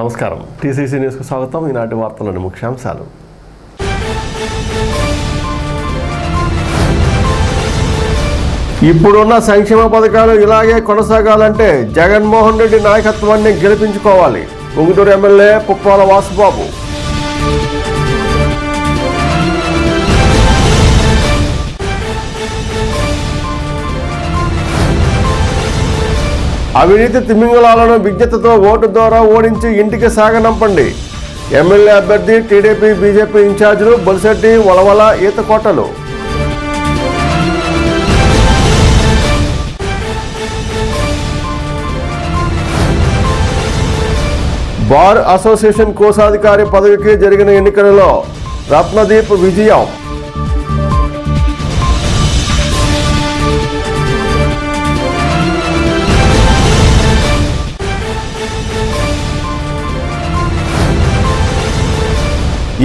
నమస్కారం. టీసీసీ న్యూస్కు స్వాగతం. ఈనాటి వార్తలోని ముఖ్యాంశాలు. ఇప్పుడున్న సంక్షేమ పథకాలు ఇలాగే కొనసాగాలంటే జగన్మోహన్ రెడ్డి నాయకత్వాన్ని గెలిపించుకోవాలి. ఉంగుటూరు ఎమ్మెల్యే పుప్పాల వాసుబాబు. అవినీతి తిమింగళాలను విజ్ఞతతో ఓటు ద్వారా ఓడించి ఇంటికి సాగనంపండి. ఎమ్మెల్యే అభ్యర్థి టీడీపీ బీజేపీ ఇన్ఛార్జీలు బొలిశెట్టి, వలవల, ఈతకోటలు. బార్ అసోసియేషన్ కోశాధికారి పదవికి జరిగిన ఎన్నికలలో రత్నదీప్ విజయం.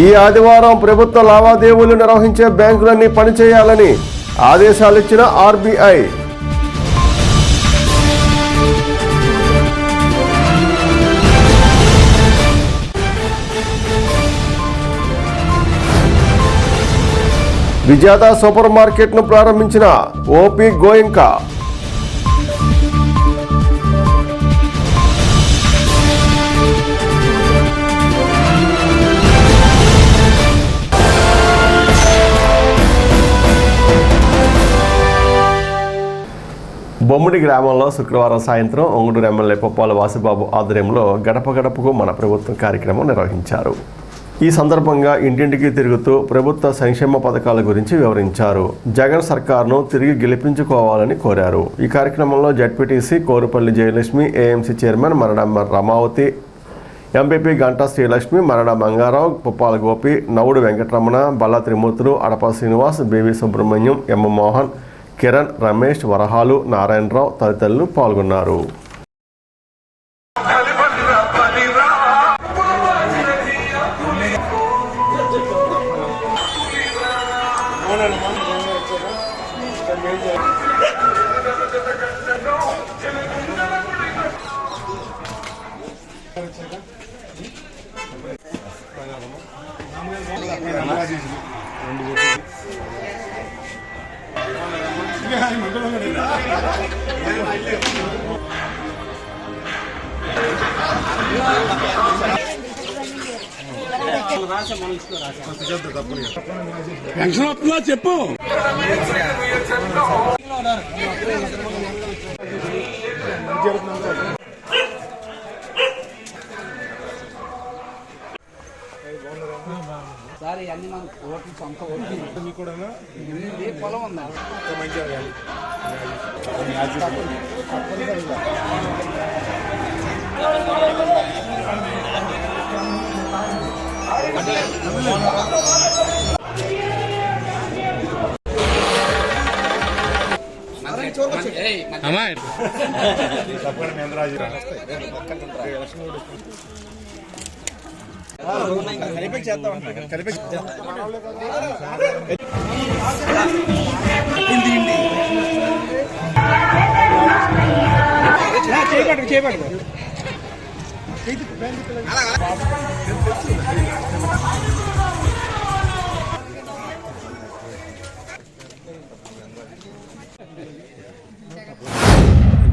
ఈ ఆదివారం ప్రభుత్వ లావాదేవీలు నిర్వహించే బ్యాంకులన్నీ పనిచేయాలని ఆదేశాలిచ్చిన ఆర్బీఐ. విజేత సూపర్ మార్కెట్ను ప్రారంభించిన ఓపీ గోయింకా. బొమ్మిడి గ్రామంలో శుక్రవారం సాయంత్రం ఉంగుటూరు ఎమ్మెల్యే పుప్పాల వాసుబాబు ఆధ్వర్యంలో గడప గడపకు మన ప్రభుత్వం కార్యక్రమం నిర్వహించారు. ఈ సందర్భంగా ఇంటింటికి తిరుగుతూ ప్రభుత్వ సంక్షేమ పథకాల గురించి వివరించారు. జగన్ సర్కార్ను తిరిగి గెలిపించుకోవాలని కోరారు. ఈ కార్యక్రమంలో ZPTC Korupalli Jayalakshmi, AMC chairman Marada Ramavathi, MPP Ganta Srilakshmi, Marada Mangarao, Puppala Gopi, Navudu Venkataramana, Balla Trimurthulu, Adapa Srinivas, BV Subrahmanyam, M Mohan, Kiran, Ramesh, Varahalu, Narayanarao తదితరులు పాల్గొన్నారు. పెన్షన్ వస్తుందా చెప్పు. సార్ ఇవన్నీ మనకు ఓట్లు సొంత ఓట్లు మీకు కూడా పొలం ఉందా చేపట్టు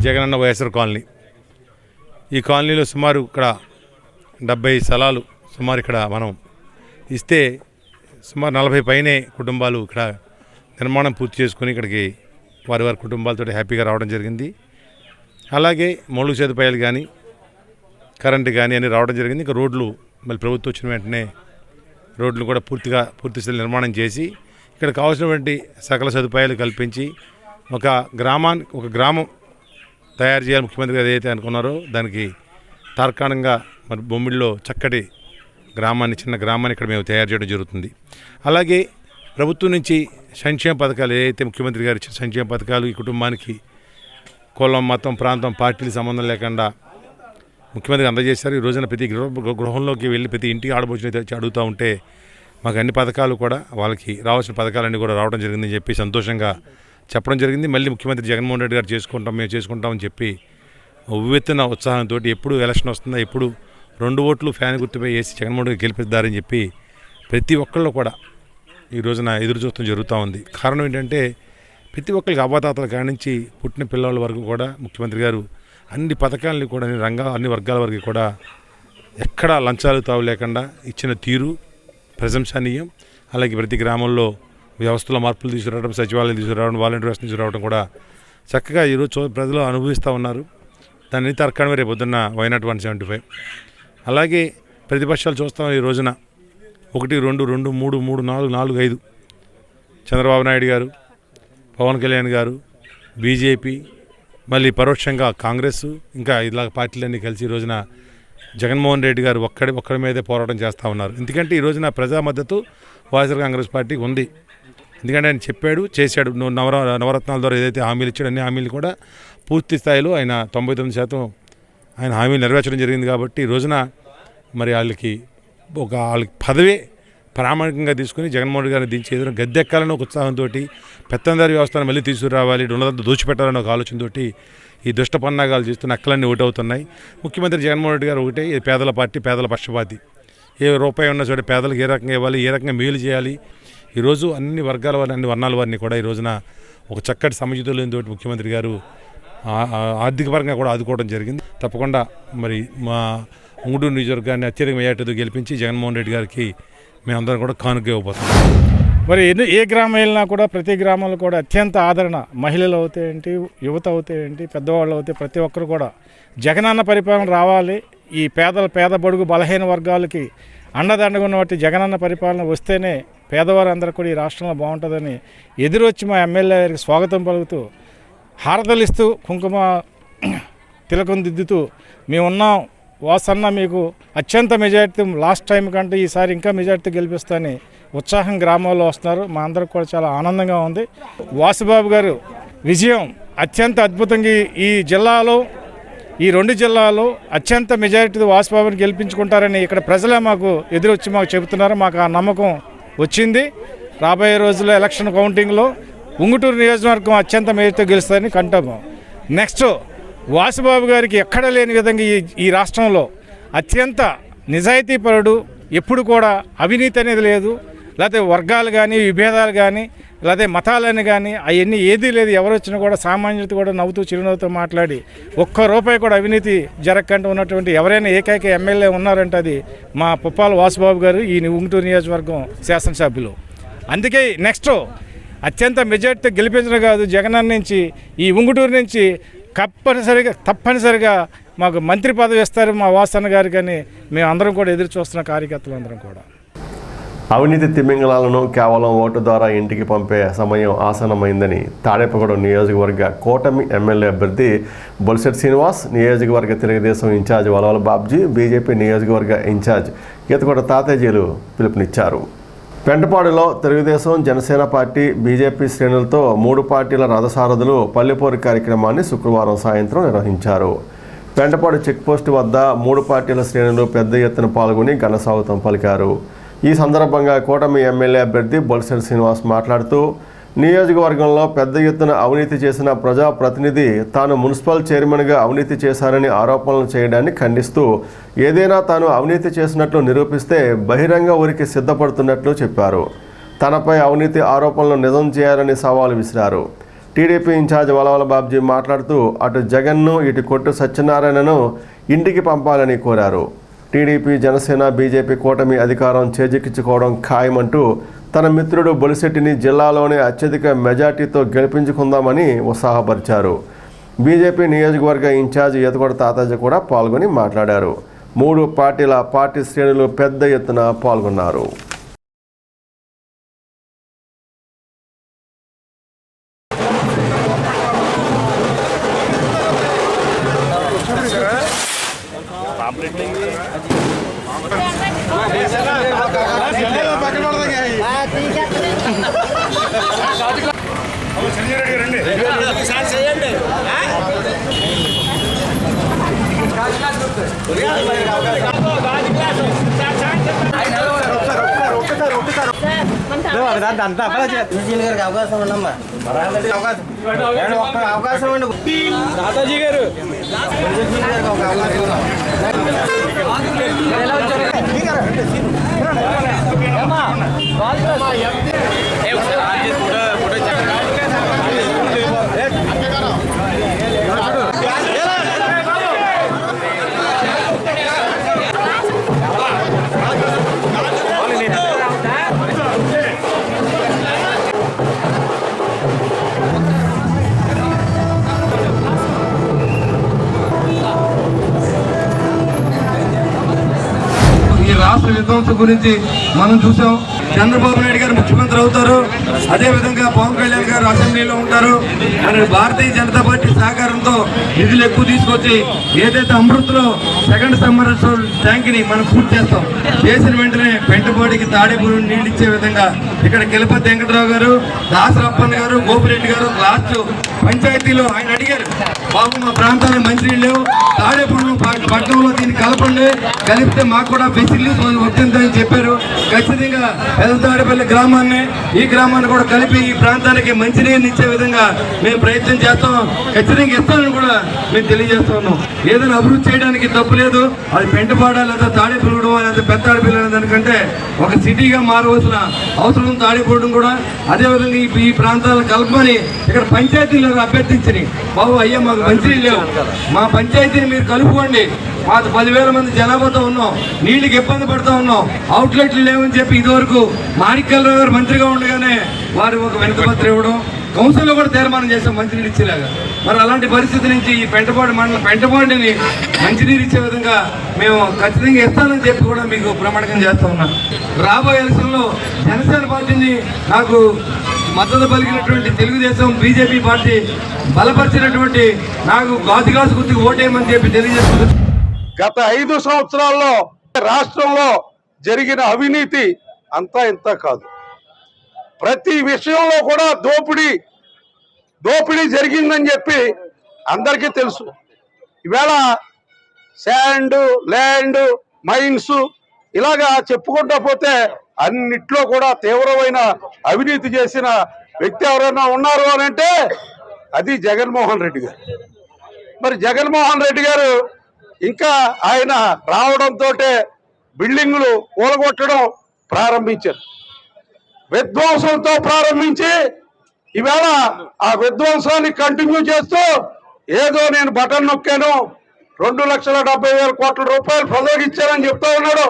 జగనన్న వైఎస్ఆర్ కాలనీ. ఈ కాలనీలో సుమారు ఇక్కడ 70 స్థలాలు సుమారు ఇక్కడ మనం ఇస్తే సుమారు 40 పైనే కుటుంబాలు ఇక్కడ నిర్మాణం పూర్తి చేసుకుని ఇక్కడికి వారి వారి కుటుంబాలతో హ్యాపీగా రావడం జరిగింది. అలాగే మౌలిక సదుపాయాలు కానీ కరెంటు కానీ అన్నీ రావడం జరిగింది. ఇంకా రోడ్లు మళ్ళీ ప్రభుత్వం వచ్చిన వెంటనే రోడ్లు కూడా పూర్తి స్థాయి నిర్మాణం చేసి ఇక్కడ కావాల్సినటువంటి సకల సదుపాయాలు కల్పించి ఒక గ్రామం తయారు చేయాలి ముఖ్యమంత్రి గారు ఏదైతే అనుకున్నారో దానికి తార్కాణంగా మరి బొమ్మిడిలో చక్కటి చిన్న గ్రామాన్ని ఇక్కడ మేము తయారు చేయడం జరుగుతుంది. అలాగే ప్రభుత్వం నుంచి సంక్షేమ పథకాలు ఏదైతే ముఖ్యమంత్రి గారు ఇచ్చిన సంక్షేమ పథకాలు ఈ కుటుంబానికి కులం, మతం, ప్రాంతం, పార్టీలు సంబంధం లేకుండా ముఖ్యమంత్రి అందజేశారు. ఈ రోజున ప్రతి గృహంలోకి వెళ్ళి ప్రతి ఇంటికి ఆడబోచిన తెచ్చి అడుగుతూ ఉంటే మాకు అన్ని పథకాలు కూడా వాళ్ళకి రావాల్సిన పథకాలన్నీ కూడా రావడం జరిగిందని చెప్పి సంతోషంగా చెప్పడం జరిగింది. మళ్ళీ ముఖ్యమంత్రి జగన్మోహన్ రెడ్డి గారు మేము చేసుకుంటామని చెప్పి ఉవ్వెత్తున ఉత్సాహంతో ఎప్పుడు ఎలక్షన్ వస్తుందా, ఎప్పుడు 2 ఓట్లు ఫ్యాన్ గుర్తుపై వేసి జగన్మోహన్ రెడ్డి గెలిపిస్తారని చెప్పి ప్రతి ఒక్కళ్ళు కూడా ఈ రోజున ఎదురు చూస్తూ జరుగుతూ ఉంది. కారణం ఏంటంటే ప్రతి ఒక్కరికి అవ్వాతాతల కాడి నుంచి పుట్టిన పిల్లల వరకు కూడా ముఖ్యమంత్రి గారు అన్ని పథకాలని కూడా అన్ని వర్గాల వరకు కూడా ఎక్కడా లంచాలు తావు లేకుండా ఇచ్చిన తీరు ప్రశంసనీయం. అలాగే ప్రతి గ్రామంలో వ్యవస్థలో మార్పులు తీసుకురావడం, సచివాలయం తీసుకురావడం, వాలంటీర్స్ తీసుకురావడం కూడా చక్కగా ఈరోజు ప్రజలు అనుభవిస్తూ ఉన్నారు. దాన్ని తర్కాణమే రేపు పొద్దున్న వైనాట్ 175. అలాగే ప్రతిపక్షాలు చూస్తాం ఈ రోజున 1, 2, 2, 3, 3, 4, 4, 5 చంద్రబాబు నాయుడు గారు, పవన్ కళ్యాణ్ గారు, బీజేపీ, మళ్ళీ పరోక్షంగా కాంగ్రెస్, ఇంకా ఇలా పార్టీలన్నీ కలిసి ఈ రోజున జగన్మోహన్ రెడ్డి గారు ఒక్కడి మీదే పోరాటం చేస్తూ ఉన్నారు. ఎందుకంటే ఈ రోజున ప్రజా మద్దతు వైఎస్ఆర్ కాంగ్రెస్ పార్టీకి ఉంది. ఎందుకంటే ఆయన చెప్పాడు, చేశాడు. నవరత్నాల ద్వారా ఏదైతే హామీలు ఇచ్చాడో అన్ని హామీలు కూడా పూర్తి స్థాయిలో ఆయన 99% ఆయన హామీలు నెరవేర్చడం జరిగింది. కాబట్టి ఈ రోజున మరి వాళ్ళకి పదవే ప్రామాణికంగా తీసుకుని జగన్మోహన్ రెడ్డి గారిని దించి ఎదురు గద్దెక్కాలని ఒక ఉత్సాహంతో పెత్తందారి వ్యవస్థను మళ్ళీ తీసుకురావాలి, ఉన్నదంతా దోచిపెట్టాలని ఒక ఆలోచనతో ఈ దుష్ట పన్నాగాలు చేస్తున్న అక్కలన్నీ ఒకటవుతున్నాయి. ముఖ్యమంత్రి జగన్మోహన్ రెడ్డి గారు ఒకటే, పేదల పార్టీ, పేదల పక్షపాతి. ఏ రూపాయి ఉన్న చోట పేదలకు ఏ రకంగా ఇవ్వాలి, ఏ రకంగా మేలు చేయాలి. ఈరోజు అన్ని వర్గాల వారిని, అన్ని వర్ణాల వారిని కూడా ఈ రోజున ఒక చక్కటి సమచితులతో ముఖ్యమంత్రి గారు ఆర్థిక పరంగా కూడా ఆదుకోవడం జరిగింది. తప్పకుండా మరి మా ఉంగుటూరు నియోజకవర్గాన్ని అత్యధిక మెజార్టీతో గెలిపించి జగన్మోహన్ రెడ్డి గారికి మేమందరం కూడా కానుక ఇవ్వబోతున్నాం. మరి ఏ గ్రామం వెళ్ళినా కూడా ప్రతి గ్రామంలో కూడా అత్యంత ఆదరణ, మహిళలు అవుతే ఏంటి, యువత అవుతే ఏంటి, పెద్దవాళ్ళు అవుతే ప్రతి ఒక్కరు కూడా జగనన్న పరిపాలన రావాలి, ఈ పేద బడుగు బలహీన వర్గాలకి అండదండగా ఉన్నటువంటి జగనన్న పరిపాలన వస్తేనే పేదవారందరూ కూడా ఈ రాష్ట్రంలో బాగుంటుందని ఎదురొచ్చి మా ఎమ్మెల్యే గారికి స్వాగతం పలుకుతూ, హారతలిస్తూ, కుంకుమ తిలకం దిద్దుతూ మేమున్నాం వాసన్న, మీకు అత్యంత మెజార్టీ, లాస్ట్ టైం కంటే ఈసారి ఇంకా మెజార్టీ గెలిపిస్తానని ఉత్సాహం గ్రామాల్లో వస్తున్నారు. మా అందరికి కూడా చాలా ఆనందంగా ఉంది. వాసుబాబు గారు విజయం అత్యంత అద్భుతంగా ఈ జిల్లాలో, ఈ 2 జిల్లాలో అత్యంత మెజారిటీ వాసుబాబుని గెలిపించుకుంటారని ఇక్కడ ప్రజలే మాకు ఎదురొచ్చి మాకు చెబుతున్నారు. మాకు ఆ నమ్మకం వచ్చింది. రాబోయే రోజుల్లో ఎలక్షన్ కౌంటింగ్లో ఉంగుటూరు నియోజకవర్గం అత్యంత మెజారిటీతో గెలుస్తుందని కంటాము. నెక్స్ట్ వాసుబాబు గారికి ఎక్కడ లేని విధంగా ఈ రాష్ట్రంలో అత్యంత నిజాయితీపరుడు, ఎప్పుడు కూడా అవినీతి అనేది లేదు, లేకపోతే వర్గాలు కానీ, విభేదాలు కానీ, లేకపోతే మతాలని కానీ అవన్నీ ఏదీ లేదు. ఎవరు వచ్చినా కూడా సామాన్యులతో కూడా నవ్వుతూ చిరునవ్వుతో మాట్లాడి ఒక్క రూపాయి కూడా అవినీతి జరగకుండా ఉన్నటువంటి ఎవరైనా ఏకైక ఎమ్మెల్యే ఉన్నారంటే అది మా పుప్పాల వాసుబాబు గారు, ఈ ఉంగుటూరు నియోజకవర్గం శాసనసభ్యులు. అందుకే నెక్స్ట్ అత్యంత మెజార్టీతో గెలిపించడం కాదు, జగనన్న నుంచి, ఈ ఉంగుటూరు నుంచి తప్పనిసరిగా మాకు మంత్రి పదవి ఇస్తారు మా వాసన్న గారికి అని మేము అందరం కూడా ఎదురు చూస్తున్న కార్యకర్తలు అందరం కూడా. అవినీతి తిమింగళాలను కేవలం ఓటు ద్వారా ఇంటికి పంపే సమయం ఆసన్నమైందని తాడేపగూడెం నియోజకవర్గ కూటమి ఎమ్మెల్యే అభ్యర్థి బొలిశెట్టి శ్రీనివాస్, నియోజకవర్గ తెలుగుదేశం ఇన్ఛార్జ్ వలవల బాబ్జీ, బీజేపీ నియోజకవర్గ ఇన్ఛార్జ్ ఈతకోట తాతేజీలు పిలుపునిచ్చారు. పెంటపాడులో తెలుగుదేశం, జనసేన పార్టీ, బీజేపీ శ్రేణులతో 3 పార్టీల రథసారథులు పల్లెపోరు కార్యక్రమాన్ని శుక్రవారం సాయంత్రం నిర్వహించారు. పెంటపాడు చెక్పోస్టు వద్ద 3 పార్టీల శ్రేణులు పెద్ద ఎత్తున పాల్గొని ఘనస్వాగతం పలికారు. ఈ సందర్భంగా కూటమి ఎమ్మెల్యే అభ్యర్థి బొలిశెట్టి శ్రీనివాస్ మాట్లాడుతూ, నియోజకవర్గంలో పెద్ద ఎత్తున అవినీతి చేసిన ప్రజాప్రతినిధి తాను మున్సిపల్ చైర్మన్గా అవినీతి చేశారని ఆరోపణలు చేయడాన్ని ఖండిస్తూ, ఏదైనా తాను అవినీతి చేసినట్లు నిరూపిస్తే బహిరంగ ఊరికి సిద్ధపడుతున్నట్లు చెప్పారు. తనపై అవినీతి ఆరోపణలు నిజం చేయాలని సవాలు విసిరారు. టీడీపీ ఇన్ఛార్జ్ వలవల బాబ్జీ మాట్లాడుతూ, అటు జగన్ను, ఇటు కొట్టు సత్యనారాయణను ఇంటికి పంపాలని కోరారు. టీడీపీ, జనసేన, బీజేపీ కూటమి అధికారం చేజిక్కించుకోవడం ఖాయమంటూ తన మిత్రుడు బొలిశెట్టిని జిల్లాలోనే అత్యధిక మెజార్టీతో గెలిపించుకుందామని ఉత్సాహపరిచారు. బీజేపీ నియోజకవర్గ ఇన్ఛార్జ్ ఈతకోట తాతాజీ కూడా పాల్గొని మాట్లాడారు. 3 పార్టీల పార్టీ శ్రేణులు పెద్ద ఎత్తున పాల్గొన్నారు. అవకాశం ఉందమ్మా. ఈ రాష్ట్ర విధ్వంసం గురించి మనం చూసాం. చంద్రబాబు నాయుడు గారు ముఖ్యమంత్రి అవుతారు, అదే విధంగా పవన్ కళ్యాణ్ గారు అసెంబ్లీలో ఉంటారు. మరి భారతీయ జనతా పార్టీ సహకారంతో నిధులు ఎక్కువ తీసుకొచ్చి ఏదైతే అమృత్లో సెకండ్ సమ్మర్సల్ ట్యాంక్ ని మనం పూర్తి చేస్తాం. చేసిన వెంటనే పెంటపాటికి తాడేపూడి నీళ్ళు ఇచ్చే విధంగా ఇక్కడ కిలపతి వెంకటరావు గారు, దాసరప్పన్ గారు, గోపిరెడ్డి గారు లాస్ట్ పంచాయతీలో ఆయన అడిగారు, బాబు మా ప్రాంతానికి మంచినీళ్ళు లేవు, తాడేపూడి పట్టణంలో దీన్ని కలపండి, కలిపితే మాకు కూడా ఫెసిలిటీస్ వర్తిందని చెప్పారు. ఖచ్చితంగా పెద్ద తాడేపల్లి గ్రామాన్ని ఈ గ్రామాన్ని కూడా కలిపి ఈ ప్రాంతానికి మంచినీరుని ఇచ్చే విధంగా మేము ప్రయత్నం చేస్తాం. ఖచ్చితంగా ఇస్తామని కూడా మేము తెలియజేస్తా ఉన్నాం. ఏదైనా అభివృద్ధి చేయడానికి తప్పు లేదు, అది పెంటపాడ లేదా తాడేపల్లి లేదా పెద్ద తాడేపల్లి అనే దానికంటే ఒక సిటీగా మారవలసిన అవసరం తాడేపూడడం కూడా. అదేవిధంగా ఈ ప్రాంతాలను కలపమని ఇక్కడ పంచాయతీలు అభ్యర్థించని, బాబు అయ్యా మాకు మంచినీళ్ళు లేవు, మా పంచాయతీని మీరు కలుపుకోండి, మాకు 10,000 మంది జనాభాతో ఉన్నాం, నీళ్ళకి ఇబ్బంది పడుతూ ఉన్నాం, అవుట్లెట్లు లేవని చెప్పి ఇదివరకు మాణిక్యాలరావు గారు మంత్రిగా ఉండగానే వారు ఒక వినతిపత్రం ఇవ్వడం, కౌన్సిల్లో కూడా తీర్మానం చేసాం మంచినీరు ఇచ్చేలాగా. మరి అలాంటి పరిస్థితి నుంచి ఈ పెంటపాడు మండలం పెంటపాడిని మంచినీరు ఇచ్చే విధంగా మేము ఖచ్చితంగా ఇస్తానని చెప్పి కూడా మీకు ప్రమాణకం చేస్తా ఉన్నాం. రాబోయే ఎలక్షన్లో జనసేన పార్టీని నాకు మద్దతు పలికినటువంటి తెలుగుదేశం బీజేపీ పార్టీ బలపరిచినటువంటి నాకు గాజు గుర్తుకు ఓటేయమని చెప్పి తెలియజేస్తుంది. గత 5 సంవత్సరాల్లో రాష్ట్రంలో జరిగిన అవినీతి అంతా ఇంత కాదు. ప్రతి విషయంలో కూడా దోపిడీ జరిగిందని చెప్పి అందరికీ తెలుసు. ఈవేళ శాండ్, ల్యాండ్, మైన్స్ ఇలాగా చెప్పుకుంటూ పోతే అన్నిట్లో కూడా తీవ్రమైన అవినీతి చేసిన వ్యక్తి ఎవరైనా ఉన్నారు అని అంటే అది జగన్మోహన్ రెడ్డి గారు. మరి జగన్మోహన్ రెడ్డి గారు ఇంకా ఆయన రావడంతో బిల్డింగులు కూలగొట్టడం ప్రారంభించారు. విధ్వంసంతో ప్రారంభించి ఈవేళ ఆ విధ్వంసాన్ని కంటిన్యూ చేస్తూ ఏదో నేను బటన్ నొక్కాను 2,70,000 కోట్ల రూపాయలు ప్రజలకు ఇచ్చానని చెప్తా ఉన్నాడు.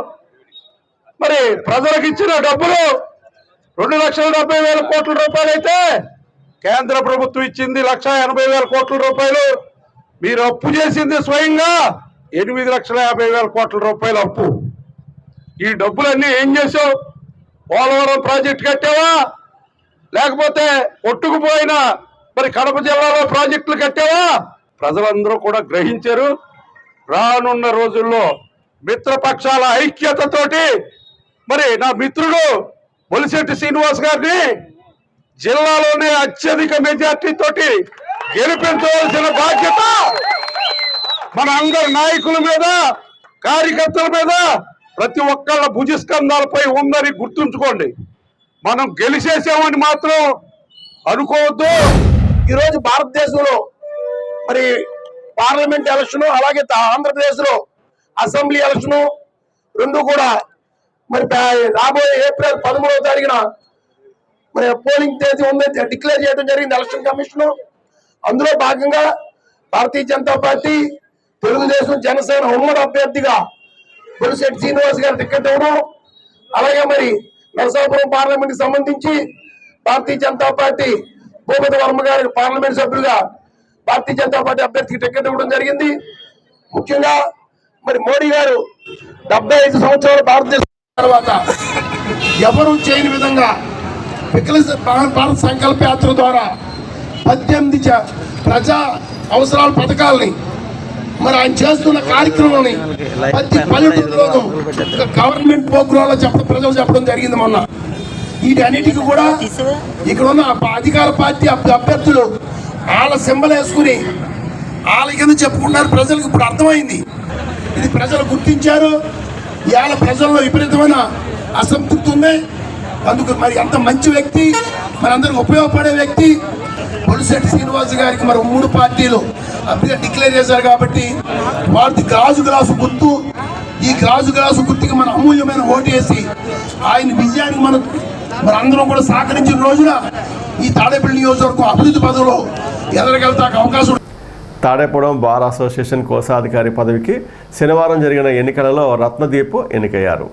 మరి ప్రజలకు ఇచ్చిన డబ్బులు 2,70,000 కోట్ల రూపాయలు అయితే కేంద్ర ప్రభుత్వం ఇచ్చింది 1,80,000 కోట్ల రూపాయలు. మీరు అప్పు చేసింది స్వయంగా 8,50,000 కోట్ల రూపాయల అప్పు. ఈ డబ్బులన్నీ ఏం చేసావు? పోలవరం ప్రాజెక్టు కట్టావా, లేకపోతే కొట్టుకుపోయిన మరి కడప జిల్లాలో ప్రాజెక్టులు కట్టావా? ప్రజలందరూ కూడా గ్రహించారు. రానున్న రోజుల్లో మిత్రపక్షాల ఐక్యతతోటి మరి నా మిత్రుడు బొలిశెట్టి శ్రీనివాస్ గారిని జిల్లాలోనే అత్యధిక మెజార్టీ తోటి గెలిపించవలసిన బాధ్యత మన అందరి నాయకుల మీద, కార్యకర్తల మీద, ప్రతి ఒక్కళ్ళ భుజస్కంధాలపై ఉందని గుర్తుంచుకోండి. మనం గెలిచేసామని మాత్రం అనుకోవద్దు. ఈరోజు భారతదేశంలో మరి పార్లమెంట్ ఎలక్షన్, అలాగే ఆంధ్రప్రదేశ్లో అసెంబ్లీ ఎలక్షన్ రెండు కూడా మరి రాబోయే ఏప్రిల్ 13వ తారీఖున మరి పోలింగ్ తేదీ ఉందని డిక్లేర్ చేయడం జరిగింది ఎలక్షన్ కమిషన్. అందులో భాగంగా భారతీయ జనతా పార్టీ, తెలుగుదేశం, జనసేన ఉమ్మడి అభ్యర్థిగా బొలిశెట్టి శ్రీనివాస్ గారు టికెట్ ఇవ్వడం, అలాగే మరి నరసాపురం పార్లమెంట్ కి సంబంధించి భారతీయ జనతా పార్టీ భూపతి వర్మ గారికి పార్లమెంట్ సభ్యులుగా భారతీయ జనతా పార్టీ అభ్యర్థికి టికెట్ ఇవ్వడం జరిగింది. ముఖ్యంగా మరి మోడీ గారు 75 సంవత్సరాల భారతదేశం తర్వాత ఎవరు చేయని విధంగా భారత సంకల్ప యాత్ర ద్వారా 18 ప్రజా అవసరాల పథకాలని మరి ఆయన చేస్తున్న కార్యక్రమాన్ని ప్రతి పల్లెటూరులోనూ గవర్నమెంట్ ప్రోగ్రాంలో ప్రజలు చెప్పడం జరిగింది మొన్న. వీటన్నిటికీ కూడా ఇక్కడ ఉన్న అధికార పార్టీ అభ్యర్థులు వాళ్ళ సింబల్ వేసుకుని వాళ్ళ కింద చెప్పుకున్నారు. ప్రజలకు ఇప్పుడు అర్థమైంది, ఇది ప్రజలు గుర్తించారు. ఇవాళ ప్రజల్లో విపరీతమైన అసంతృప్తి ఉంది. అందుకు మరి అంత మంచి వ్యక్తి, మనందరికి ఉపయోగపడే వ్యక్తి, బొలిశెట్టి శ్రీనివాస్ గారికి మరి 3 పార్టీలు అభ్యర్థిగా డిక్లేర్ చేశారు కాబట్టి వారి గాజు గ్లాసు గుర్తు, ఈ గాజు గ్లాసు గుర్తుకి మన అమూల్యమైన ఓటు వేసి ఆయన విజయానికి మన అందరం కూడా సహకరించిన రోజున ఈ తాడేపల్లి నియోజకవర్గం అభివృద్ధి పదవిలో ఎదరగలుగుతాకు అవకాశం. తాడేపూడెం బార్ అసోసియేషన్ కోశాధికారి పదవికి శనివారం జరిగిన ఎన్నికలలో రత్నదీప్ ఎన్నికయ్యారు.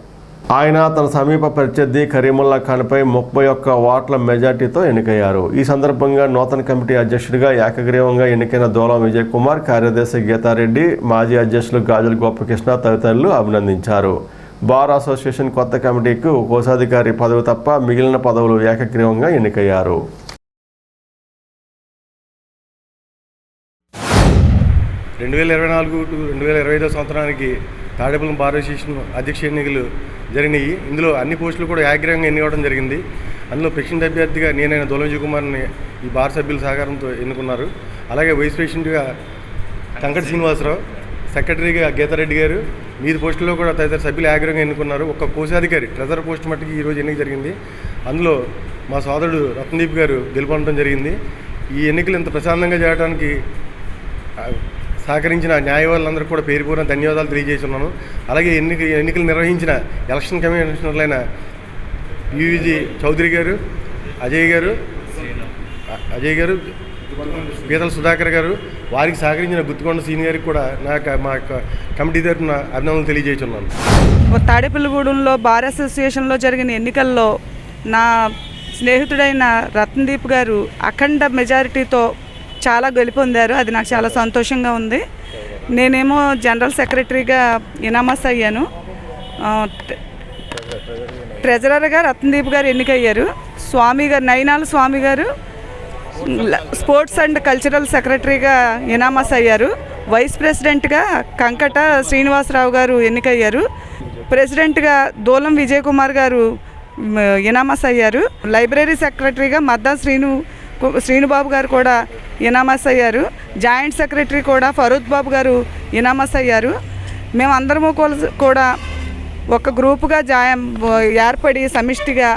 ఆయన తన సమీప ప్రత్యర్థి కరీముల్లా ఖాన్పై 31 ఓట్ల మెజార్టీతో ఎన్నికయ్యారు. ఈ సందర్భంగా నూతన కమిటీ అధ్యక్షుడిగా ఏకగ్రీవంగా ఎన్నికైన దోలం విజయ్ కుమార్, కార్యదర్శి గీతారెడ్డి, మాజీ అధ్యక్షులు గాజుల గోపకృష్ణ తదితరులు అభినందించారు. బార్ అసోసియేషన్ కొత్త కమిటీకు కోశాధికారి పదవి తప్ప మిగిలిన పదవులు ఏకగ్రీవంగా ఎన్నికయ్యారు. రెండు 2024-2025 సంవత్సరానికి తాడేపల్లి బార్ అసోసియేషన్ అధ్యక్ష ఎన్నికలు జరిగినాయి. ఇందులో అన్ని పోస్టులు కూడా ఏకగ్రీవంగా ఎన్నికవడం జరిగింది. అందులో ప్రెసిడెంట్ అభ్యర్థిగా నేనైన దోలం విజయ్ కుమార్ని ఈ బార్ సభ్యుల సహకారంతో ఎన్నుకున్నారు. అలాగే వైస్ ప్రెసిడెంట్గా కంకటి శ్రీనివాసరావు, సెక్రటరీగా గీతారెడ్డి గారు, మీది పోస్టుల్లో కూడా తదితర సభ్యులు ఏకగ్రీవంగా ఎన్నుకున్నారు. ఒక్క కోశాధికారి ట్రెజర్ పోస్ట్ మట్టుకు ఈరోజు ఎన్నిక జరిగింది. అందులో మా సోదరుడు రత్నదీప్ గారు గెలుపొందడం జరిగింది. ఈ ఎన్నికలు ఇంత ప్రశాంతంగా చేయడానికి సహకరించిన న్యాయవాదులందరూ కూడా పేరుపూర్ణ ధన్యవాదాలు తెలియజేస్తున్నాను. అలాగే ఎన్నికలు నిర్వహించిన ఎలక్షన్ కమిషనర్లైన యువిజి చౌదరి గారు, అజయ్ గారు, పీతల సుధాకర్ గారు, వారికి సహకరించిన గుత్తికొండ సీనియర్ గారికి కూడా మా కమిటీ తరఫున అభినందనలు తెలియజేస్తున్నాను. తాడేపల్లిగూడెంలో బార్ అసోసియేషన్లో జరిగిన ఎన్నికల్లో నా స్నేహితుడైన రత్నదీప్ గారు అఖండ మెజారిటీతో చాలా గెలుపొందారు. అది నాకు చాలా సంతోషంగా ఉంది. నేనేమో జనరల్ సెక్రటరీగా ఇనామస్ అయ్యాను. ట్రెజరర్గా రత్నదీప్ గారు ఎన్నికయ్యారు. నైనాల స్వామి గారు స్పోర్ట్స్ అండ్ కల్చరల్ సెక్రటరీగా ఇనామస్ అయ్యారు. వైస్ ప్రెసిడెంట్గా కంకట శ్రీనివాసరావు గారు ఎన్నికయ్యారు. ప్రెసిడెంట్గా దోలం విజయ్ కుమార్ గారు ఇనామస్ అయ్యారు. లైబ్రరీ సెక్రటరీగా మద్దా శ్రీనుబాబు గారు కూడా ఇనామస్ అయ్యారు. జాయింట్ సెక్రటరీ కూడా ఫరూద్ బాబు గారు ఇనామస్ అయ్యారు. మేమందరము కూడా ఒక గ్రూపుగా ఏర్పడి సమిష్టిగా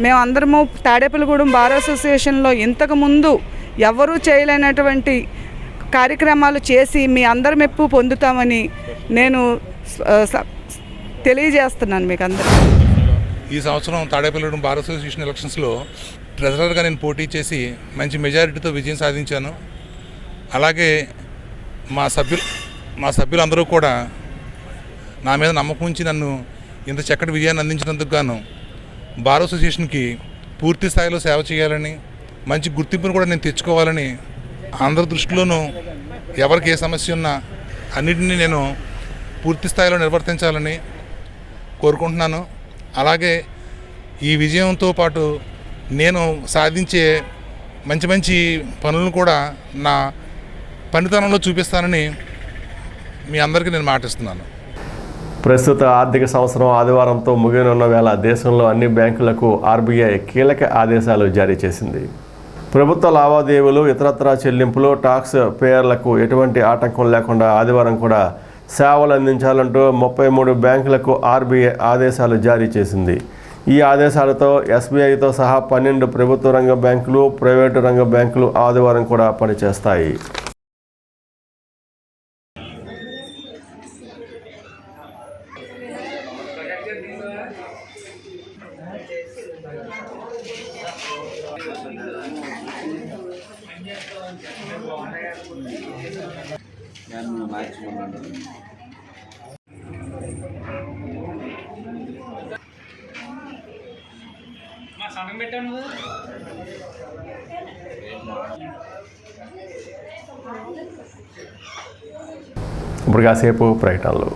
మేమందరము తాడేపల్లిగూడెం బార్ అసోసియేషన్లో ఇంతకుముందు ఎవరూ చేయలేనటువంటి కార్యక్రమాలు చేసి మీ అందరి మెప్పు పొందుతామని నేను తెలియజేస్తున్నాను మీకు అందరూ. ఈ సంవత్సరం తాడేపల్లిగూడెం బార్ అసోసియేషన్ ఎలక్షన్స్లో ట్రెజరర్గా నేను పోటీ చేసి మంచి మెజారిటీతో విజయం సాధించాను. అలాగే మా సభ్యులందరూ కూడా నా మీద నమ్మకం ఉంచి నన్ను ఇంత చక్కటి విజయాన్ని అందించినందుకు గాను బార్ అసోసియేషన్కి పూర్తి స్థాయిలో సేవ చేయాలని, మంచి గుర్తింపును కూడా నేను తెచ్చుకోవాలని, అందరి దృష్టిలోనూ ఎవరికి ఏ సమస్య ఉన్నా అన్నిటినీ నేను పూర్తి స్థాయిలో నిర్వర్తించాలని కోరుకుంటున్నాను. అలాగే ఈ విజయంతో పాటు నేను సాధించే మంచి పనులను కూడా నా పనితనంలో చూపిస్తానని మీ అందరికీ నేను మాటిస్తున్నాను. ప్రస్తుత ఆర్థిక సంవత్సరం ఆదివారంతో ముగియనున్న వేళ దేశంలో అన్ని బ్యాంకులకు ఆర్బీఐ కీలక ఆదేశాలు జారీ చేసింది. ప్రభుత్వ లావాదేవీలు, ఇతరత్రా చెల్లింపులు, టాక్స్ పేయర్లకు ఎటువంటి ఆటంకం లేకుండా ఆదివారం కూడా సేవలు అందించాలంటూ 33 బ్యాంకులకు ఆర్బీఐ ఆదేశాలు జారీ చేసింది. ఈ ఆదేశాలతో ఎస్బీఐతో సహా 12 ప్రభుత్వ రంగ బ్యాంకులు, ప్రైవేటు రంగ బ్యాంకులు ఆదివారం కూడా పనిచేస్తాయి. ఇప్పుడు కాసేపు ప్రకటనలు.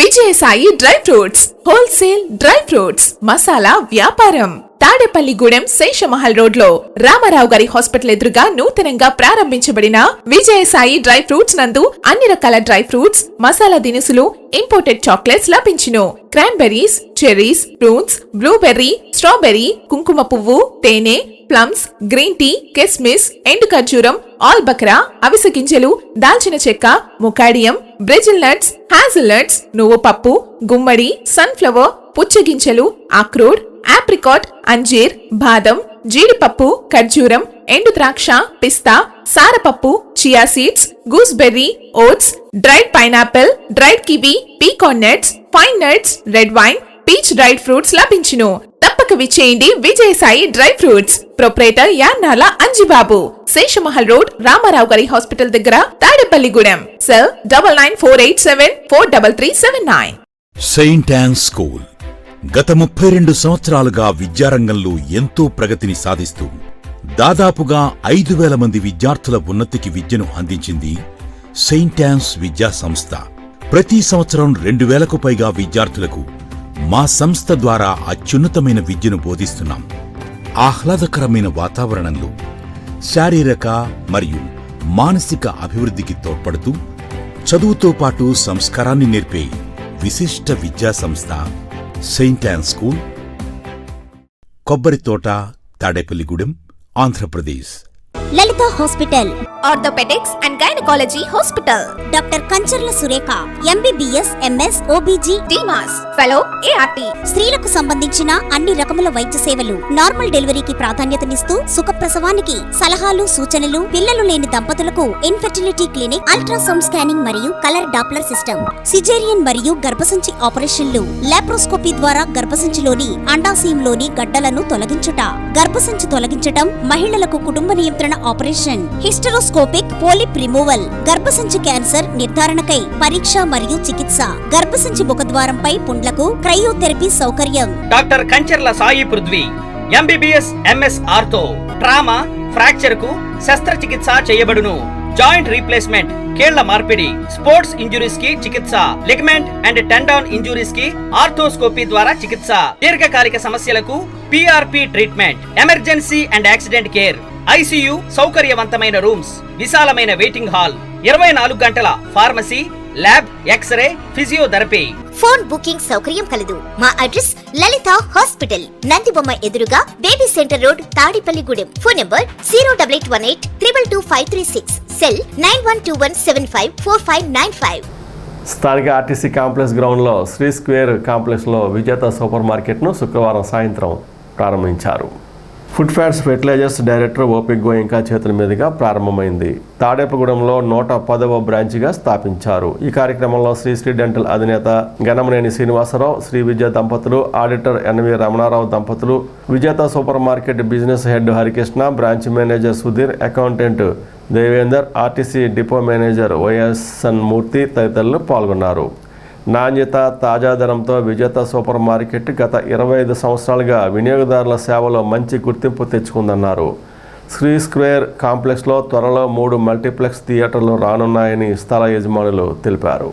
Vijayasai dry fruits wholesale dry fruits masala వ్యాపారం తాడేపల్లిగూడెం శేషమహల్ రోడ్ లో రామారావు గారి హాస్పిటల్ ఎదురుగా నూతనంగా ప్రారంభించబడిన విజయసాయి డ్రై ఫ్రూట్స్ నందు అన్ని రకాల డ్రై ఫ్రూట్స్, మసాలా దినుసులు, ఇంపోర్టెడ్ చాక్లెట్స్ లభించును. Cranberries, cherries, fruits, blueberry, strawberry, కుంకుమ పువ్వు, తేనె, ప్లమ్స్, గ్రీన్ టీ, కిస్మిస్, ఎండు ఖర్జూరం, ఆల్ బక్రా, అవిసె గింజలు, దాల్చిన చెక్క, ముకాడియం, బ్రెజిల్ నట్స్, హ్యాజిల్ నట్స్, నువ్వు పప్పు, గుమ్మడి, సన్ఫ్లవర్, పుచ్చగింజలు, అక్రోడ్, ఆప్రికాట్, అంజీర్, బాదం, జీడిపప్పు, ఖర్జూరం, ఎండు ద్రాక్ష, పిస్తా, సారపప్పు, chia seeds, gooseberry, oats, dried pineapple, dried kiwi, pecan nuts, fine nuts, red wine, peach dried fruits లభించును. తప్పక విచ్చేయండి Vijayasai dry fruits. Proprietor Yannala Anjibabu, Seshamahal road, Ramarao గారి హాస్పిటల్ దగ్గర, Tadepalligudem. Cell 9948743379. Saint Ann's school గత 32 సంవత్సరాలుగా విద్యారంగంలో ఎంతో ప్రగతిని సాధిస్తూ దాదాపుగా 5,000 మంది విద్యార్థుల ఉన్నతికి విద్యను అందించింది సెయింట్ యాన్స్ విద్యా సంస్థ. ప్రతి సంవత్సరం 2,000కు పైగా విద్యార్థులకు మా సంస్థ ద్వారా అత్యున్నతమైన విద్యను బోధిస్తున్నాం. ఆహ్లాదకరమైన వాతావరణంలో శారీరక మరియు మానసిక అభివృద్ధికి తోడ్పడుతూ చదువుతో పాటు సంస్కారాన్ని నేర్పే విశిష్ట విద్యా సంస్థ saint Ann's school, Kobbarithota, Tadepalligudem, Andhra Pradesh. Lalitha hospital, orthopaedics and gynaecology hospital. Doctor Kancharla Surekha, MBBS, MS, OBG, డిమాస్, ఫెలో, ఏఆర్టీ. స్త్రీలకు సంబంధించిన అన్ని రకముల వైద్య సేవలు, నార్మల్ డెలివరీకి ప్రాధాన్యతనిస్తూ సుఖప్రసవానికి సలహాలు, సూచనలు, పిల్లలు లేని దంపతులకు ఇన్ఫెర్టిలిటీ క్లినిక్, అల్ట్రాసౌండ్ స్కానింగ్ మరియు కలర్ డాప్లర్ సిస్టమ్, సిజేరియన్ మరియు గర్భసంచి ఆపరేషన్లు, లాప్రోస్కోపీ ద్వారా గర్భసంచిలోని అండాశయంలోని గడ్డలను తొలగించుట, గర్భసంచి తొలగించటం, మహిళలకు కుటుంబ నియంత్రణ ఆపరేషన్, హిస్టరోస్కోపిక్ పోలిప్ రిమూవల్, గర్భసంచి క్యాన్సర్ నిర్ధారణకై పరీక్ష మరియు చికిత్స, గర్భసంచి ముఖద్వారంపై పుండ్లకు క్రయోథెరపీ సౌకర్యం. Doctor Kancharla Sai Prithvi, MBBS, MS ortho, trauma, fracture కు శస్త్రచికిత్స చేయబడును. జాయింట్ రీప్లేస్మెంట్, కీళ్ల మార్పిడి, స్పోర్ట్స్ ఇంజురీస్ కి చికిత్స, లిగమెంట్ అండ్ టెండాన్ ఇంజురీస్ కి ఆర్థోస్కోపీ ద్వారా చికిత్స, దీర్ఘకాలిక సమస్యలకు PRP treatment, emergency and accident care, ICU సౌకర్యవంతమైన రూమ్స్, విశాలమైన వెయిటింగ్ హాల్, 24 గంటల pharmacy, lab, X-ray, physiotherapy. Phone booking సౌకర్యం కలదు. మా అడ్రస్ లలిత హాస్పిటల్, నందిబొమ్మ ఎదురుగా, baby centre road, Tadepalligudem. Phone number 08818222536. Cell 9121754595. స్థానిక ఆర్టీసీ కాంప్లెక్స్ గ్రౌండ్లో శ్రీ స్క్వేర్ కాంప్లెక్స్లో విజేత సూపర్ మార్కెట్ను శుక్రవారం సాయంత్రం ప్రారంభించారు. Food fats fertilisers director OP Goenka చేతుల మీదుగా ప్రారంభమైంది. తాడేపల్లిగూడెంలో 110వ బ్రాంచ్గా స్థాపించారు. ఈ కార్యక్రమంలో శ్రీ డెంటల్ అధినేత గణమనేని శ్రీనివాసరావు, శ్రీ విద్య దంపతులు, ఆడిటర్ ఎన్వి రమణారావు దంపతులు, Vijetha super market business head Harikrishna, branch manager Sudheer, accountant Devender, RTC depot manager YSN Murthy తదితరులు పాల్గొన్నారు. నాణ్యత, తాజాదనంతో విజేత సూపర్ మార్కెట్ గత 25 సంవత్సరాలుగా వినియోగదారుల సేవలో మంచి గుర్తింపు తెచ్చుకుందన్నారు. శ్రీ స్క్వేర్ కాంప్లెక్స్లో త్వరలో 3 మల్టీప్లెక్స్ థియేటర్లు రానున్నాయని స్థల యజమానులు తెలిపారు.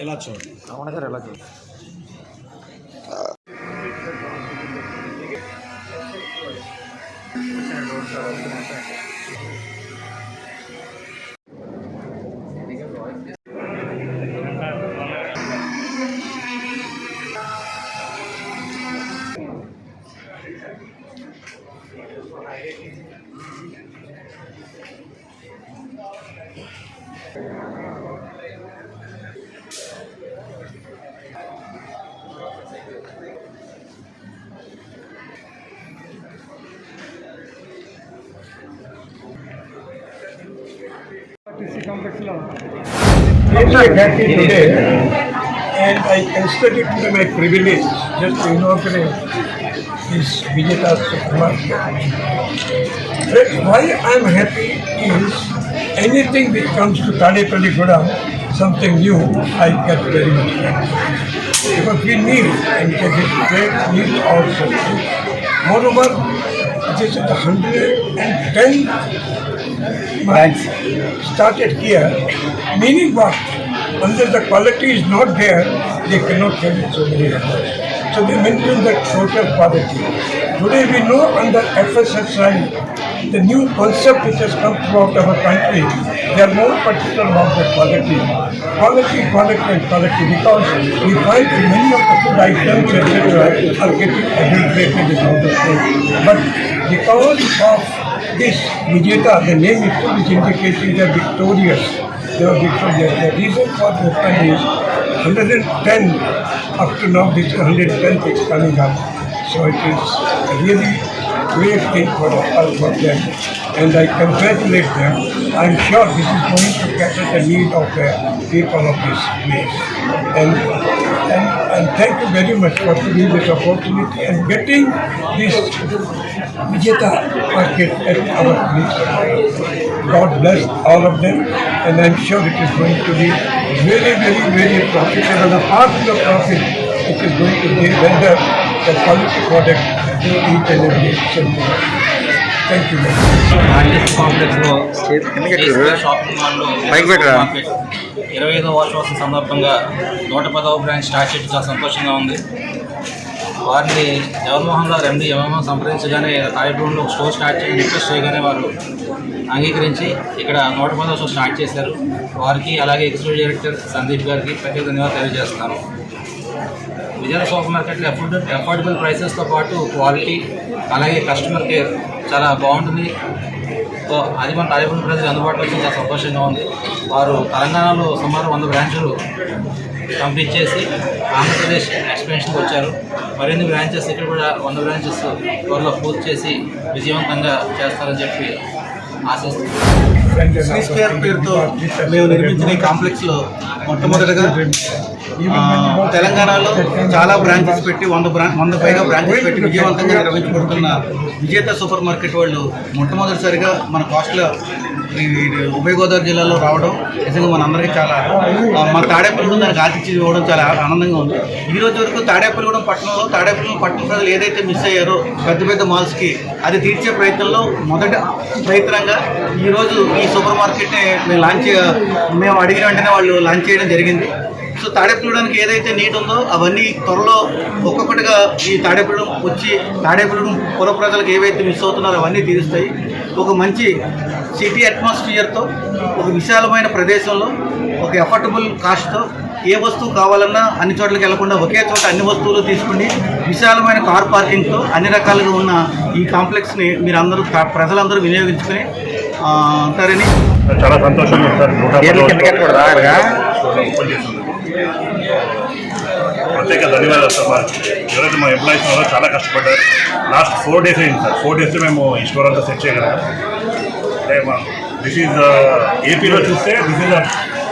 ఎలా చూడండి, రమణ గారు ఎలా చూడండి. And I consider it to be my privilege just to inaugurate this Vijeta Supermarket. Why I am happy is anything that comes to Tadepalligudem, something new, I get very much happy. Because we need and get it great need also. Moreover, it is at 110 months started here, meaning what? Unless the quality is not there, they cannot get so many numbers. So they maintain that social quality. Today we know under FSSI, the new concept which has come throughout our country, they are more particular about the quality, because we find many of the food items etc. are getting adulterated in all the food. But because of this Vijeta, the name itself is indicating they are victorious. They are victorious. The reason for the fund is 110 up to now. This 110 is coming up. So it is a really great thing for all of them, and I congratulate them. I am sure this is going to cater the need of the people of this place. And thank you very much for giving this opportunity and getting this Vijeta market at our place. God bless all of them, and I am sure it is going to be very, very, very profitable. Apart from the profit, it is going to be render the quality product to each and every citizen. Thank you. కాంప్లెక్స్లో shopping మాల్లో 25వ వార్షికోత్సవం సందర్భంగా 110వ branch start చేయడం చాలా సంతోషంగా ఉంది. వారిని జగన్మోహన్ రావు ఎండి MM సంప్రదించగానే తాడేపల్లిలో ఒక స్టోర్ స్టార్ట్ చేయని రిక్వెస్ట్ చేయగానే వారు అంగీకరించి ఇక్కడ 110వ స్టోర్ స్టార్ట్ చేశారు. వారికి అలాగే ఎగ్జిక్యూటివ్ డైరెక్టర్ సందీప్ గారికి ప్రత్యేక ధన్యవాదాలు తెలియజేస్తున్నాను. విజయ సూపర్ మార్కెట్లో అఫోర్డబుల్ ప్రైసెస్తో పాటు క్వాలిటీ అలాగే కస్టమర్ కేర్ చాలా బాగుంటుంది. సో అది మన తాడేపల్లి ప్రజలకు అందుబాటులో వచ్చి చాలా సంతోషంగా ఉంది. వారు తెలంగాణలో సుమారు 100 బ్రాంచులు కంప్లీట్ చేసి ఆంధ్రప్రదేశ్ ఎక్స్పెన్షన్కి వచ్చారు. మరిన్ని బ్రాంచెస్ ఇక్కడ కూడా 100 బ్రాంచెస్ త్వరలో పూర్తి చేసి విజయవంతంగా చేస్తారని చెప్పి ఆశిస్తున్నాను. స్కేర్ పేరుతో మేము నిర్మించిన ఈ కాంప్లెక్స్లో మొట్టమొదటిగా తెలంగాణలో చాలా బ్రాంచెస్ పెట్టి 100 పైగా బ్రాంచెస్ పెట్టి విజయవంతంగా నిర్వహించబడుతున్న విజేత సూపర్ మార్కెట్ వాళ్ళు మొట్టమొదటిసారిగా మన కోస్టలో ఉభయ గోదావరి జిల్లాలో రావడం నిజంగా మనందరికీ చాలా మన తాడేపల్లిగూడెం దానికి ఆతిథ్యం ఇవ్వడం చాలా ఆనందంగా ఉంది. ఈ రోజు వరకు తాడేపల్లిగూడెం పట్టణ ప్రజలు ఏదైతే మిస్ అయ్యారో పెద్ద పెద్ద మాల్స్కి అది తీర్చే ప్రయత్నంలో మొదటి ప్రయత్నంగా ఈరోజు ఈ సూపర్ మార్కెట్ని మేము అడిగిన వెంటనే వాళ్ళు లాంచ్ చేయడం జరిగింది. సో తాడేపల్లిగూడెంకి ఏదైతే నీడ్ ఉందో అవన్నీ త్వరలో ఒక్కొక్కటిగా ఈ తాడేపల్లిగూడెం వచ్చి తాడేపల్లిగూడెం పుర ప్రజలకు ఏవైతే మిస్ అవుతున్నారో అవన్నీ తీరుస్తాయి. ఒక మంచి సిటీ అట్మాస్ఫియర్తో ఒక విశాలమైన ప్రదేశంలో ఒక అఫోర్డబుల్ కాస్ట్తో ఏ వస్తువు కావాలన్నా అన్ని చోట్లకి వెళ్లకుండా ఒకే చోట అన్ని వస్తువులు తీసుకుని విశాలమైన కార్ పార్కింగ్తో అన్ని రకాలుగా ఉన్న ఈ కాంప్లెక్స్ని మీరందరూ ప్రజలందరూ వినియోగించుకుని ఉంటారని చాలా సంతోషంగా ఉంది సార్. ప్రత్యేక ధన్యవాదాలు సార్. ఎవరైతే మా ఎంప్లాయీస్ ఉన్నారో చాలా కష్టపడ్డారు. లాస్ట్ 4 days అయింది సార్. 4 days మేము ఈ స్టోర్ అంతా సెట్ చేయగలిగాం. అంటే దిస్ ఈజ్ ఏపీలో చూస్తే this is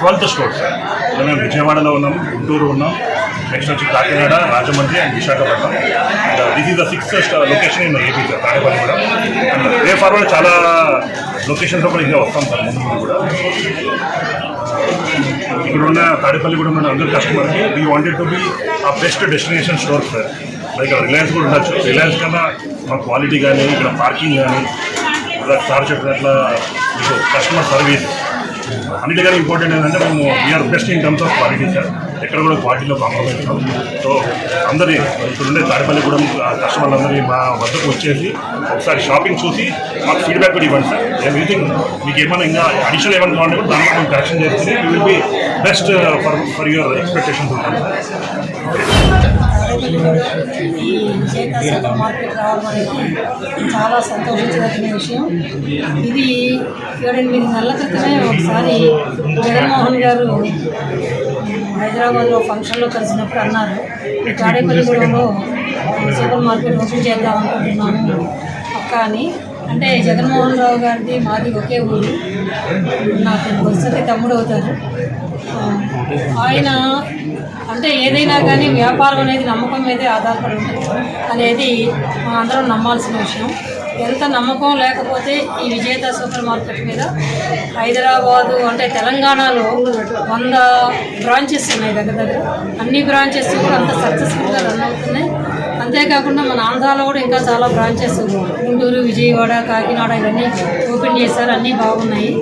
12th store sir. మేము విజయవాడలో ఉన్నాం, గుంటూరు ఉన్నాం, నెక్స్ట్ వచ్చి Kakinada, Rajahmundry and Visakhapatnam. And this is the 6th location in AP sir, Tadepalli కూడా. అండ్ వే ఫార్వర్డ్ చాలా లొకేషన్స్లో కూడా ఇంకా వస్తాం సార్ ముందు కూడా. ఇక్కడ ఉన్న తాడేపల్లిగూడెం ఉన్న అందరు కస్టమర్కి వీ వాంటెడ్ టు బి ఆ బెస్ట్ డెస్టినేషన్ స్టోర్ సార్. ఇక్కడ రిలయన్స్ కూడా ఉండొచ్చు. రిలయన్స్ కన్నా మా క్వాలిటీ కానీ ఇక్కడ పార్కింగ్ కానీ సార్ చెప్పినట్లా మీకు కస్టమర్ సర్వీస్ అన్నిటికన్నా ఇంపార్టెంట్ ఏంటంటే మేము we are best in terms of quality sir. ఎక్కడ కూడా క్వాలిటీలో కాంప్రమైజ్ కాదు. సో అందరి ఇక్కడ ఉండే తాడేపల్లిగూడెం కస్టమర్లందరి మా వద్దకు వచ్చేసి ఒకసారి షాపింగ్ చూసి మాకు ఫీడ్బ్యాక్ కూడా ఇవ్వండి సార్. ఐఎమ్ యూజింగ్ మీకు ఏమైనా ఇంకా అడిషనల్ ఏమైనా కావాలంటే కూడా దాంట్లో మేము కరెక్షన్ చేసుకుని you will be best for your expectations ఉంటాం సార్. సూపర్ మార్కెట్ రావడం అనేది చాలా సంతోషించదగిన విషయం. ఇది 7-8 నెలల క్రితమే ఒకసారి జగన్మోహన్ గారు హైదరాబాద్లో ఫంక్షన్లో కలిసినప్పుడు అన్నారు, ఈ తాడేపల్లిగూడెంలో సూపర్ మార్కెట్ ఓపెన్ చేద్దాం అనుకుంటున్నాను అక్క అని. అంటే జగన్మోహన్ రావు గారిది మాది ఒకే ఊరు, నాకు వరుసకి తమ్ముడు అవుతారు. ఆయన అంటే ఏదైనా కానీ వ్యాపారం అనేది నమ్మకం మీదే ఆధారపడి ఉంటుంది అనేది మనం అందరం నమ్మాల్సిన విషయం. ఎంత నమ్మకం లేకపోతే ఈ విజేత సూపర్ మార్కెట్ మీద హైదరాబాదు అంటే తెలంగాణలో 100 బ్రాంచెస్ ఉన్నాయి దగ్గర. అన్ని బ్రాంచెస్ కూడా అంత సక్సెస్ఫుల్గా రన్ అవుతున్నాయి. అంతేకాకుండా మన ఆంధ్రాలో కూడా ఇంకా చాలా బ్రాంచెస్ గుంటూరు, విజయవాడ, కాకినాడ ఇవన్నీ ఓపెన్ చేశారు. అన్నీ బాగున్నాయి.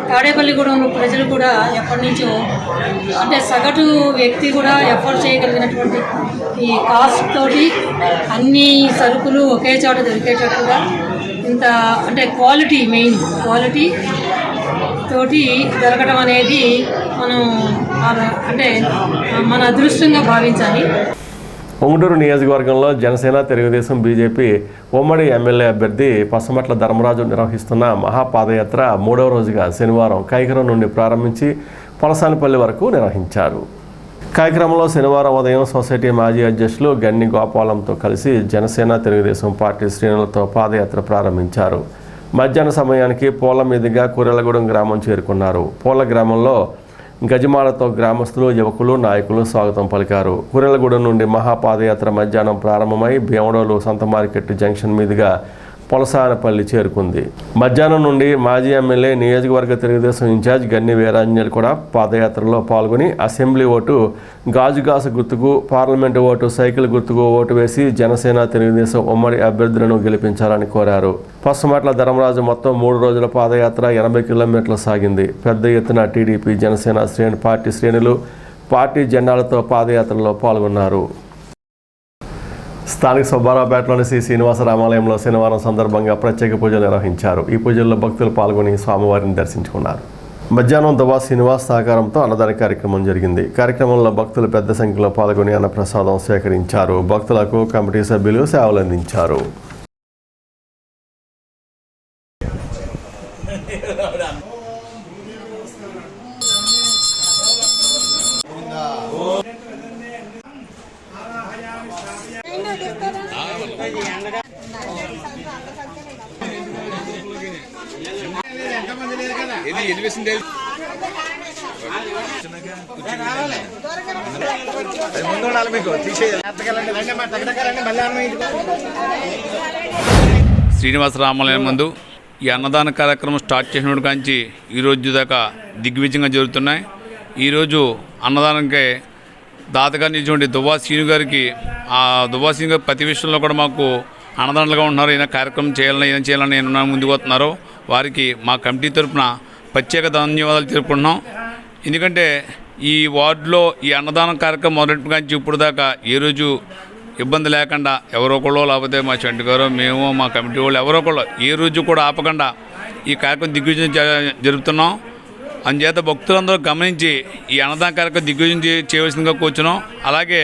తాడేపల్లిగూడెం ప్రజలు కూడా ఎప్పటి నుంచో అంటే సగటు వ్యక్తి కూడా ఎఫోర్డ్ చేయగలిగినటువంటి ఈ కాస్ట్ తోటి అన్ని సరుకులు ఒకే చోట దొరికేటట్టుగా ఇంత అంటే క్వాలిటీ మెయిన్ క్వాలిటీ తోటి దొరకడం అనేది మనం అంటే మన అదృష్టంగా భావించాలి. ఉంగుటూరు నియోజకవర్గంలో జనసేన, తెలుగుదేశం, బీజేపీ ఉమ్మడి ఎమ్మెల్యే అభ్యర్థి పసమట్ల ధర్మరాజు నిర్వహిస్తున్న మహాపాదయాత్ర 3వ రోజుగా శనివారం కైకరం నుండి ప్రారంభించి పొలసానిపల్లి వరకు నిర్వహించారు. కార్యక్రమంలో శనివారం ఉదయం సొసైటీ మాజీ అధ్యక్షులు గన్ని గోపాలంతో కలిసి జనసేన, తెలుగుదేశం పార్టీ శ్రేణులతో పాదయాత్ర ప్రారంభించారు. మధ్యాహ్న సమయానికి పూల మీదుగా కూరెలగూడెం గ్రామం చేరుకున్నారు. పూల గ్రామంలో గజమాలతో గ్రామస్తులు, యువకులు, నాయకులు స్వాగతం పలికారు. కూరెలగూడెం నుండి మహాపాదయాత్ర మధ్యాహ్నం ప్రారంభమై భీమడోలు సంత మార్కెట్ జంక్షన్ మీదుగా పొలసానపల్లి చేరుకుంది. మధ్యాహ్నం నుండి మాజీ ఎమ్మెల్యే, నియోజకవర్గ తెలుగుదేశం ఇన్ఛార్జ్ గన్ని వీరాంజనేయులు కూడా పాదయాత్రలో పాల్గొని అసెంబ్లీ ఓటు గాజుగాస గుర్తుకు, పార్లమెంటు ఓటు సైకిల్ గుర్తుకు ఓటు వేసి జనసేన, తెలుగుదేశం ఉమ్మడి అభ్యర్థులను గెలిపించాలని కోరారు. పసమట్ల ధర్మరాజు మొత్తం 3 రోజుల పాదయాత్ర 80 కిలోమీటర్లు సాగింది. పెద్ద ఎత్తున టీడీపీ, జనసేన పార్టీ శ్రేణులు పార్టీ జెండాలతో పాదయాత్రలో పాల్గొన్నారు. స్థానిక సుబ్బారావుపేటలోని శ్రీ శ్రీనివాస రామాలయంలో శనివారం సందర్భంగా ప్రత్యేక పూజలు నిర్వహించారు. ఈ పూజల్లో భక్తులు పాల్గొని స్వామివారిని దర్శించుకున్నారు. మధ్యాహ్నం దువా శ్రీనివాస్ సహకారంతో అన్నదాన కార్యక్రమం జరిగింది. కార్యక్రమంలో భక్తులు పెద్ద సంఖ్యలో పాల్గొని అన్నప్రసాదం స్వీకరించారు. భక్తులకు కమిటీ సభ్యులు సేవలు అందించారు. శ్రీనివాస రామాలయం ముందు ఈ అన్నదాన కార్యక్రమం స్టార్ట్ చేసినప్పుడు కాంచి ఈరోజు దాకా దిగ్విజయంగా జరుగుతున్నాయి. ఈరోజు అన్నదానంకే దాతగా నిలిచినటువంటి దువ్వా శ్రీను గారికి, ఆ దువ్వా శ్రీను గారు ప్రతి విషయంలో కూడా మాకు అన్నదానలుగా ఉంటున్నారు. ఈయన కార్యక్రమం చేయాలని నేను ముందుకు వస్తున్నారు. వారికి మా కమిటీ తరఫున ప్రత్యేక ధన్యవాదాలు తెలుపుకుంటున్నాం. ఎందుకంటే ఈ వార్డులో ఈ అన్నదానం కార్యక్రమం మొదటి నుంచి ఇప్పుడు దాకా ఏ రోజు ఇబ్బంది లేకుండా ఎవరో ఒకళ్ళు, లేకపోతే మా చంటి గారు, మేము, మా కమిటీ వాళ్ళు ఎవరో ఒకళ్ళు ఏ రోజు కూడా ఆపకుండా ఈ కార్యక్రమం దిగ్విజయం జరుపుతున్నాం. అందుచేత భక్తులందరూ గమనించి ఈ అన్నదాన కార్యక్రమం దిగ్విజయం చేయవలసిందిగా కూర్చున్నాం. అలాగే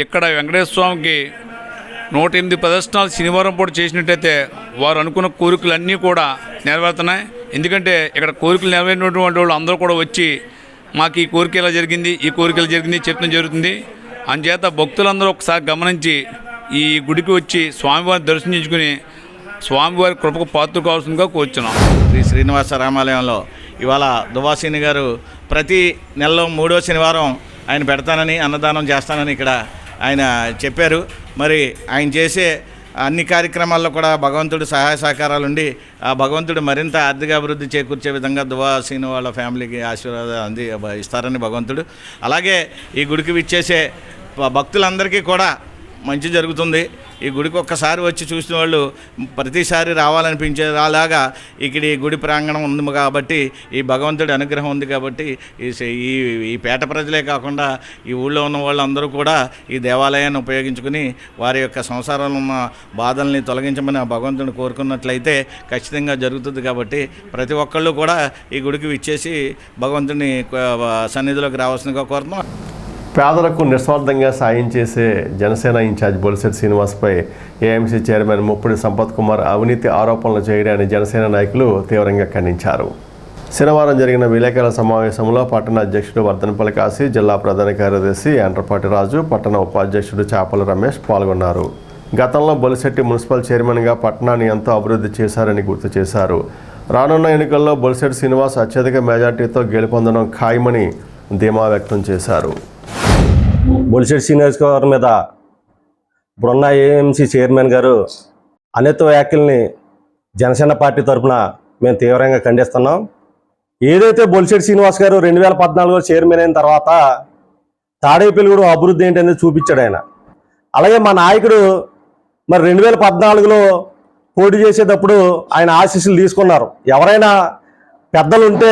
ఇక్కడ వెంకటేశ్వర స్వామికి 108 ప్రదర్శనలు శనివారం పూట చేసినట్టయితే వారు అనుకున్న కోరికలన్నీ కూడా నెరవేరుతున్నాయి. ఎందుకంటే ఇక్కడ కోరికలు నెరవేరినటువంటి వాళ్ళు అందరూ కూడా వచ్చి మాకు ఈ కోరిక ఇలా జరిగింది, ఈ కోరికలు జరిగింది చెప్పడం జరుగుతుంది. అందుచేత భక్తులందరూ ఒకసారి గమనించి ఈ గుడికి వచ్చి స్వామివారిని దర్శించుకుని స్వామివారి కృపకు పాత్ర కావాల్సిందిగా కోరుచున్నాం. శ్రీ శ్రీనివాస రామాలయంలో ఇవాళ దువ్వాసీని గారు ప్రతి నెలలో 3వ శనివారం ఆయన పెడతానని, అన్నదానం చేస్తానని ఇక్కడ ఆయన చెప్పారు. మరి ఆయన చేసే అన్ని కార్యక్రమాల్లో కూడా భగవంతుడి సహాయ సహకారాలు ఉండి ఆ భగవంతుడు మరింత ఆర్థిక అభివృద్ధి చేకూర్చే విధంగా దువ్వాసీని వాళ్ళ ఫ్యామిలీకి ఆశీర్వాదాలు ఇస్తారని భగవంతుడు. అలాగే ఈ గుడికి విచ్చేసే భక్తులందరికీ కూడా మంచి జరుగుతుంది. ఈ గుడికి ఒక్కసారి వచ్చి చూసిన వాళ్ళు ప్రతిసారి రావాలనిపించేలాగా ఇక్కడ ఈ గుడి ప్రాంగణం ఉంది కాబట్టి, ఈ భగవంతుడి అనుగ్రహం ఉంది కాబట్టి ఈ పేట ప్రజలే కాకుండా ఈ ఊళ్ళో ఉన్న వాళ్ళందరూ కూడా ఈ దేవాలయాన్ని ఉపయోగించుకుని వారి యొక్క సంసారంలో ఉన్న బాధల్ని తొలగించమని ఆ భగవంతుడిని కోరుకున్నట్లయితే ఖచ్చితంగా జరుగుతుంది. కాబట్టి ప్రతి ఒక్కళ్ళు కూడా ఈ గుడికి విచ్చేసి భగవంతుని సన్నిధిలోకి రావాల్సిందిగా కోరుతున్నాం. పేదలకు నిస్వార్థంగా సాయం చేసే జనసేన ఇన్ఛార్జ్ బొలిశెట్టి శ్రీనివాస్పై ఏఎంసీ చైర్మన్ ముప్పిడి సంపత్ కుమార్ అవినీతి ఆరోపణలు చేయడాన్ని జనసేన నాయకులు తీవ్రంగా ఖండించారు. శనివారం జరిగిన విలేకరుల సమావేశంలో పట్టణ అధ్యక్షుడు వర్ధనపల్లి కాశీ, జిల్లా ప్రధాన కార్యదర్శి ఎండ్రపాటి రాజు, పట్టణ ఉపాధ్యక్షుడు చాపల రమేష్ పాల్గొన్నారు. గతంలో బొలిశెట్టి మున్సిపల్ చైర్మన్గా పట్టణాన్ని ఎంతో అభివృద్ధి చేశారని గుర్తు చేశారు. రానున్న ఎన్నికల్లో బొలిశెట్టి శ్రీనివాస్ అత్యధిక మెజార్టీతో గెలుపొందడం ఖాయమని ధీమా వ్యక్తం చేశారు. బొలిశెట్టి శ్రీనివాస్ గారి మీద ఇప్పుడున్న ఏఎంసీ చైర్మన్ గారు అనేక వ్యాఖ్యల్ని జనసేన పార్టీ తరఫున మేము తీవ్రంగా ఖండిస్తున్నాం. ఏదైతే బొలిశెట్టి శ్రీనివాస్ గారు 2014లో చైర్మన్ అయిన తర్వాత తాడేపల్లిగూడెం అభివృద్ధి ఏంటనేది చూపించాడు ఆయన. అలాగే మా నాయకుడు మరి 2014లో పోటీ చేసేటప్పుడు ఆయన ఆశీస్సులు తీసుకున్నారు. ఎవరైనా పెద్దలుంటే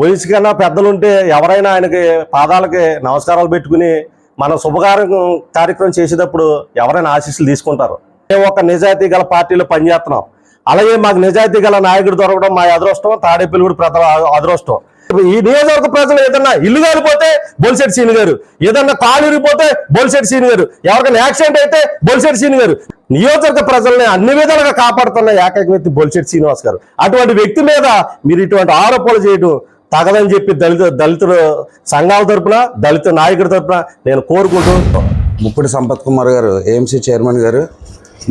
వయసు కన్నా పెద్దలుంటే ఎవరైనా ఆయనకి పాదాలకి నమస్కారాలు పెట్టుకుని మనం కార్యక్రమం చేసేటప్పుడు ఎవరైనా ఆశీస్సులు తీసుకుంటారు. మేము ఒక నిజాయితీ గల పార్టీలో పనిచేస్తున్నాం. అలాగే మాకు నిజాయితీ గల నాయకుడు దొరకడం మా అదృష్టం, తాడేపల్లిగూడెం ప్రజల అదృష్టం. ఈ నియోజకవర్గ ప్రజలు ఏదన్నా ఇల్లు కాలిపోతే బొలిశెట్టి సీని గారు, ఏదన్నా కాలు ఇరిగిపోతే బొలిశెట్టి సీని గారు, ఎవరికైనా యాక్సిడెంట్ అయితే బొలిశెట్టి సీని గారు. నియోజకవర్గ ప్రజల్ని అన్ని విధాలుగా కాపాడుతున్న ఏకైక వ్యక్తి బొలిశెట్టి శ్రీనివాస్ గారు. అటువంటి వ్యక్తి మీద మీరు ఇటువంటి ఆరోపణలు చేయడం తగదని చెప్పి దళితుల సంఘాల తరపున, దళిత నాయకుడి తరపున నేను కోరుకుంటూ, ముప్పిడి సంపత్ కుమార్ గారు ఏఎంసీ చైర్మన్ గారు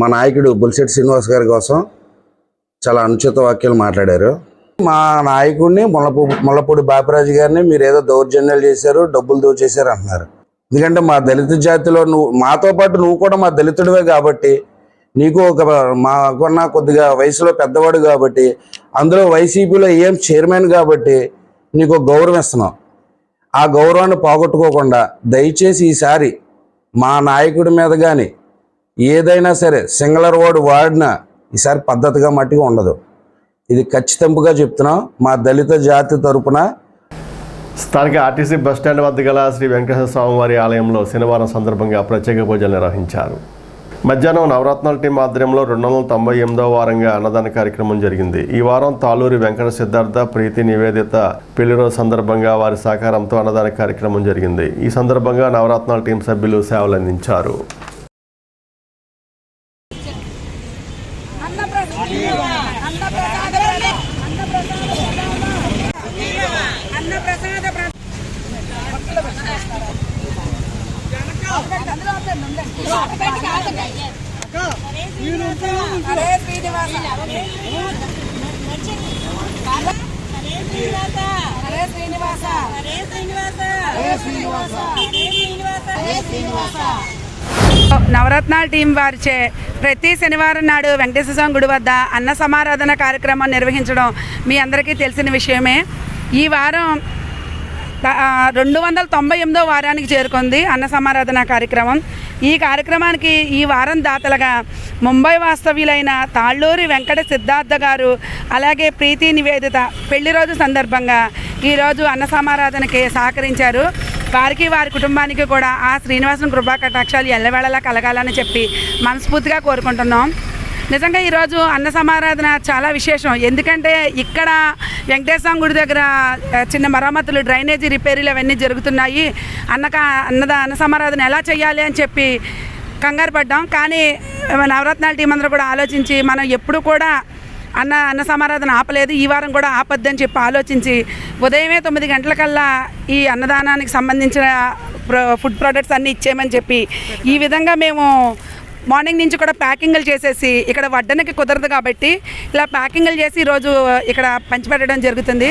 మా నాయకుడు బొలిశెట్టి శ్రీనివాస్ గారి కోసం చాలా అనుచిత వాక్యాలు మాట్లాడారు. మా నాయకుడిని ముల్లపూడి బాపిరాజు గారిని మీరు ఏదో దౌర్జన్యాలు చేశారు, డబ్బులు దోచేశారు అంటున్నారు. ఎందుకంటే మా దళిత జాతిలో మాతో పాటు నువ్వు కూడా మా దళితుడివే కాబట్టి, నీకు మాకున్న కొద్దిగా వయసులో పెద్దవాడు కాబట్టి, అందులో వైసీపీలో ఏం చైర్మన్ కాబట్టి నీకు గౌరవం ఇస్తున్నాం. ఆ గౌరవాన్ని పోగొట్టుకోకుండా దయచేసి ఈసారి మా నాయకుడి మీద కానీ ఏదైనా సరే సింగులర్ వర్డ్ వాడినా ఈసారి పద్ధతిగా మట్టిగా ఉండదు. ఇది ఖచ్చితంగా చెప్తున్నాం మా దళిత జాతి తరపున. స్థానిక ఆర్టీసీ బస్టాండ్ వద్ద గల శ్రీ వెంకటేశ్వర స్వామివారి ఆలయంలో శనివారం సందర్భంగా ప్రత్యేక పూజలు నిర్వహించారు. మధ్యాహ్నం నవరత్నాల టీం ఆధ్వర్యంలో 298వ వారంగా అన్నదాన కార్యక్రమం జరిగింది. ఈ వారం తాళూరి వెంకట సిద్ధార్థ, ప్రీతి, నివేదిత పెళ్లిరోజు సందర్భంగా వారి సహకారంతో అన్నదాన కార్యక్రమం జరిగింది. ఈ సందర్భంగా నవరత్నాల టీం సభ్యులు సేవలు అందించారు. నవరత్నాల టీం వారిచే ప్రతి శనివారం నాడు వెంకటేశ్వర స్వామి గుడి వద్ద అన్న సమారాధన కార్యక్రమం నిర్వహించడం మీ అందరికీ తెలిసిన విషయమే. ఈ వారం 298వ వారానికి చేరుకుంది అన్న సమారాధన కార్యక్రమం. ఈ కార్యక్రమానికి ఈ వారం దాతలుగా ముంబై వాస్తవ్యులైన తాళ్ళూరి వెంకట సిద్ధార్థ గారు, అలాగే ప్రీతి, నివేదిత పెళ్లి రోజు సందర్భంగా ఈరోజు అన్న సమారాధనకి సహకరించారు. వారికి, వారి కుటుంబానికి కూడా ఆ శ్రీనివాసుని కృపా కటాక్షాలు ఎల్లవేళలా కలగాలని చెప్పి మనస్ఫూర్తిగా కోరుకుంటున్నాం. నిజంగా ఈరోజు అన్న సమారాధన చాలా విశేషం. ఎందుకంటే ఇక్కడ వెంకటేశ్వర గుడి దగ్గర చిన్న మరమ్మతులు, డ్రైనేజీ రిపేరీలు అవన్నీ జరుగుతున్నాయి. అన్న సమారాధన ఎలా చేయాలి అని చెప్పి కంగారు పడ్డాం. కానీ నవరత్నాల టీం అందరూ కూడా ఆలోచించి మనం ఎప్పుడు కూడా అన్న సమారాధన ఆపలేదు, ఈ వారం కూడా ఆపద్దని చెప్పి ఆలోచించి ఉదయమే 9 గంటలకల్లా ఈ అన్నదానానికి సంబంధించిన ఫుడ్ ప్రోడక్ట్స్ అన్నీ ఇచ్చేయమని చెప్పి ఈ విధంగా మేము మార్నింగ్ నుంచి కూడా ప్యాకింగ్లు చేసేసి, ఇక్కడ వడ్డనకి కుదరదు కాబట్టి ఇలా ప్యాకింగ్లు చేసి ఈరోజు ఇక్కడ పంచిపెట్టడం జరుగుతుంది.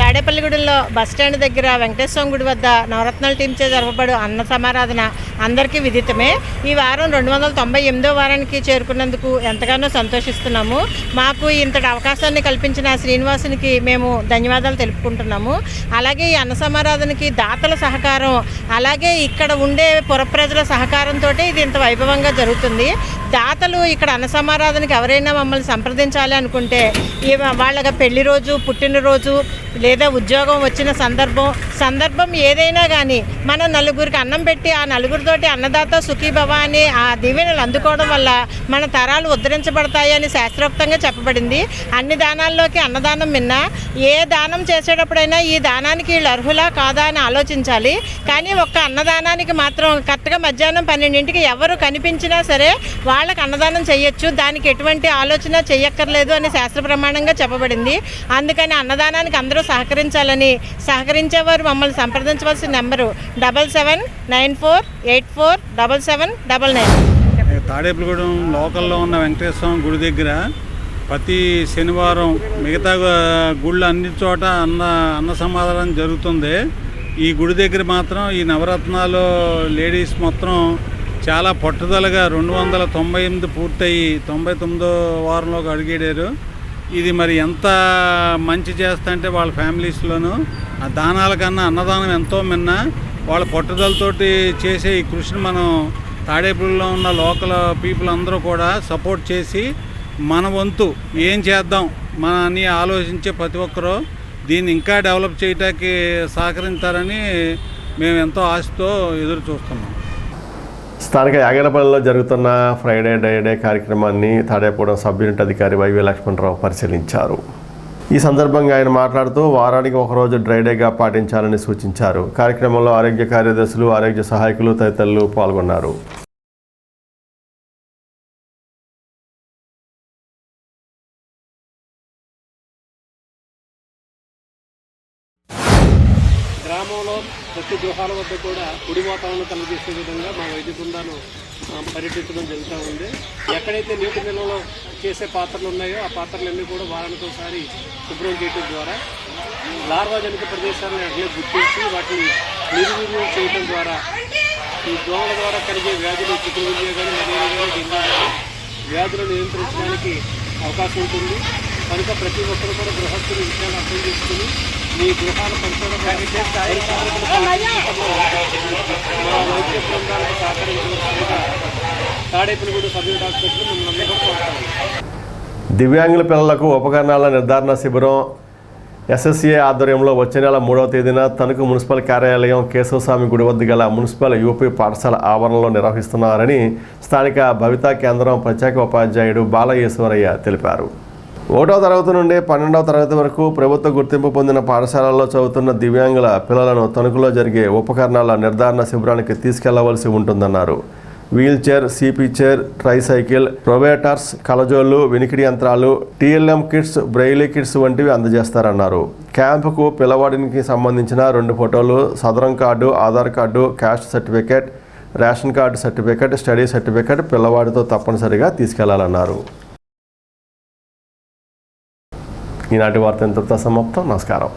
తాడేపల్లిగూడెంలో బస్టాండ్ దగ్గర వెంకటేశ్వర గుడి వద్ద నవరత్నాల టీంచే జరపబడు అన్న సమారాధన అందరికీ విదితమే. ఈ వారం 298వ వారానికి చేరుకున్నందుకు ఎంతగానో సంతోషిస్తున్నాము. మాకు ఇంతటి అవకాశాన్ని కల్పించిన శ్రీనివాసునికి మేము ధన్యవాదాలు తెలుపుకుంటున్నాము. అలాగే ఈ అన్న సమారాధనకి దాతల సహకారం, అలాగే ఇక్కడ ఉండే పుర ప్రజల సహకారంతో ఇది ఇంత వైభవంగా జరుగుతుంది. దాతలు ఇక్కడ అన్న సమారాధనకి ఎవరైనా మమ్మల్ని సంప్రదించాలి అనుకుంటే వాళ్ళ పెళ్లి రోజు, పుట్టినరోజు లేదా ఉద్యోగం వచ్చిన సందర్భం ఏదైనా కానీ మనం నలుగురికి అన్నం పెట్టి ఆ నలుగురితోటి అన్నదాత సుఖీభవ అని ఆ దీవెనలు అందుకోవడం వల్ల మన తరాలు ఉద్ధరించబడతాయి అని శాస్త్రోక్తంగా చెప్పబడింది. అన్ని దానాల్లోకి అన్నదానం మిన్న. ఏ దానం చేసేటప్పుడైనా ఈ దానానికి వీళ్ళు అర్హులా కాదా అని ఆలోచించాలి. కానీ ఒక్క అన్నదానానికి మాత్రం కరెక్ట్గా మధ్యాహ్నం 12ంటికి ఎవరు కనిపించినా సరే వాళ్ళకి అన్నదానం చేయొచ్చు, దానికి ఎటువంటి ఆలోచన చెయ్యక్కర్లేదు అని శాస్త్ర ప్రమాణంగా చెప్పబడింది. అందుకని అన్నదానానికి అందరూ సహకరించాలని, సహకరించేవారు మమ్మల్ని సంప్రదించవలసిన నెంబరు 7794847799. తాడేపల్లిగూడెం లోకల్లో ఉన్న వెంకటేశ్వర స్వామి గుడి దగ్గర ప్రతి శనివారం మిగతా గుళ్ళు అన్ని చోట అన్న సమాధానం జరుగుతుంది. ఈ గుడి దగ్గర మాత్రం ఈ నవరత్నాలు లేడీస్ మొత్తం చాలా పట్టుదలగా 298 పూర్తయి 99వ వారంలోకి అడుగేడారు. ఇది మరి ఎంత మంచి చేస్తా అంటే వాళ్ళ ఫ్యామిలీస్లోనూ ఆ దానాల కన్నా అన్నదానం ఎంతో మిన్న. వాళ్ళ పట్టుదలతోటి చేసే ఈ కృషిని మనం తాడేపల్లిలో ఉన్న లోకల్ పీపుల్ అందరూ కూడా సపోర్ట్ చేసి మన వంతు ఏం చేద్దాం, అని ఆలోచించే ప్రతి ఒక్కరూ దీన్ని ఇంకా డెవలప్ చేయడానికి సహకరిస్తారని మేము ఎంతో ఆశతో ఎదురు చూస్తున్నాం. స్థానిక యాగలపల్లిలో జరుగుతున్న ఫ్రైడే డే కార్యక్రమాన్ని తాడేపూడెం సబ్ యూనిట్ అధికారి వైవి లక్ష్మణరావు పరిశీలించారు. ఈ సందర్భంగా ఆయన మాట్లాడుతూ వారానికి ఒకరోజు డ్రై డేగా పాటించాలని సూచించారు. కార్యక్రమంలో ఆరోగ్య కార్యదర్శులు, ఆరోగ్య సహాయకులు తదితరులు పాల్గొన్నారు. గ్రామంలో ప్రతి గృహాల వద్ద కూడా కుడి వాతావరణం కలిగజేసే విధంగా మా వైద్య బృందాలు పర్యటించడం జరుగుతూ ఉంది. ఎక్కడైతే నీటి నిల్వలో చేసే పాత్రలు ఉన్నాయో ఆ పాత్రలన్నీ కూడా వారానికి ఒకసారి శుభ్రం చేయడం ద్వారా లార్వాజనిత ప్రదేశాలను అట్లే గుర్తించి వాటిని నిర్వీర్యం చేయడం ద్వారా ఈ దోమల ద్వారా కలిగే వ్యాధులు చిక్కుడుగుడ్య కానీ మలేరియా కానీ డెంగ్యూ కానీ వ్యాధులను నియంత్రించడానికి అవకాశం ఉంటుంది. కనుక ప్రతి ఒక్కరు కూడా గృహస్థులు విషయాలు అర్థం చేసుకుని మీ గృహాల పరిశోధన మా వైద్య బృందాలకు సహకరించవలసిందిగా తాడేపల్లిగూడెం సబ్ యూనిట్ హాస్పిటల్ మిమ్మల్ని కోరుతాము. దివ్యాంగుల పిల్లలకు ఉపకరణాల నిర్ధారణ శిబిరం ఎస్ఎస్ఏ ఆధ్వర్యంలో వచ్చే నెల 3వ తేదీన తణుకు మున్సిపల్ కార్యాలయం కేశవస్వామి గుడి వద్ద గల మున్సిపల్ యూపీ పాఠశాల ఆవరణలో నిర్వహిస్తున్నారని స్థానిక భవితా కేంద్రం ప్రత్యేక ఉపాధ్యాయుడు బాలయేశ్వరయ్య తెలిపారు. 1వ తరగతి నుండి 12వ తరగతి వరకు ప్రభుత్వ గుర్తింపు పొందిన పాఠశాలల్లో చదువుతున్న దివ్యాంగుల పిల్లలను తణుకులో జరిగే ఉపకరణాల నిర్ధారణ శిబిరానికి తీసుకెళ్లవలసి ఉంటుందన్నారు. Wheel chair, CP chair, tricycle, ప్రొవేటర్స్, కలజోళ్లు, వినికిడి యంత్రాలు, టీఎల్ఎం కిట్స్, బ్రెయిలీ కిట్స్ వంటివి అందజేస్తారన్నారు. క్యాంపుకు పిల్లవాడికి సంబంధించిన 2 ఫోటోలు, Sadarem card, Aadhaar card, caste certificate, ration card certificate, study certificate పిల్లవాడితో తప్పనిసరిగా తీసుకెళ్లాలన్నారు. ఈనాటి వార్త ఇంతటితో సమాప్తం. నమస్కారం.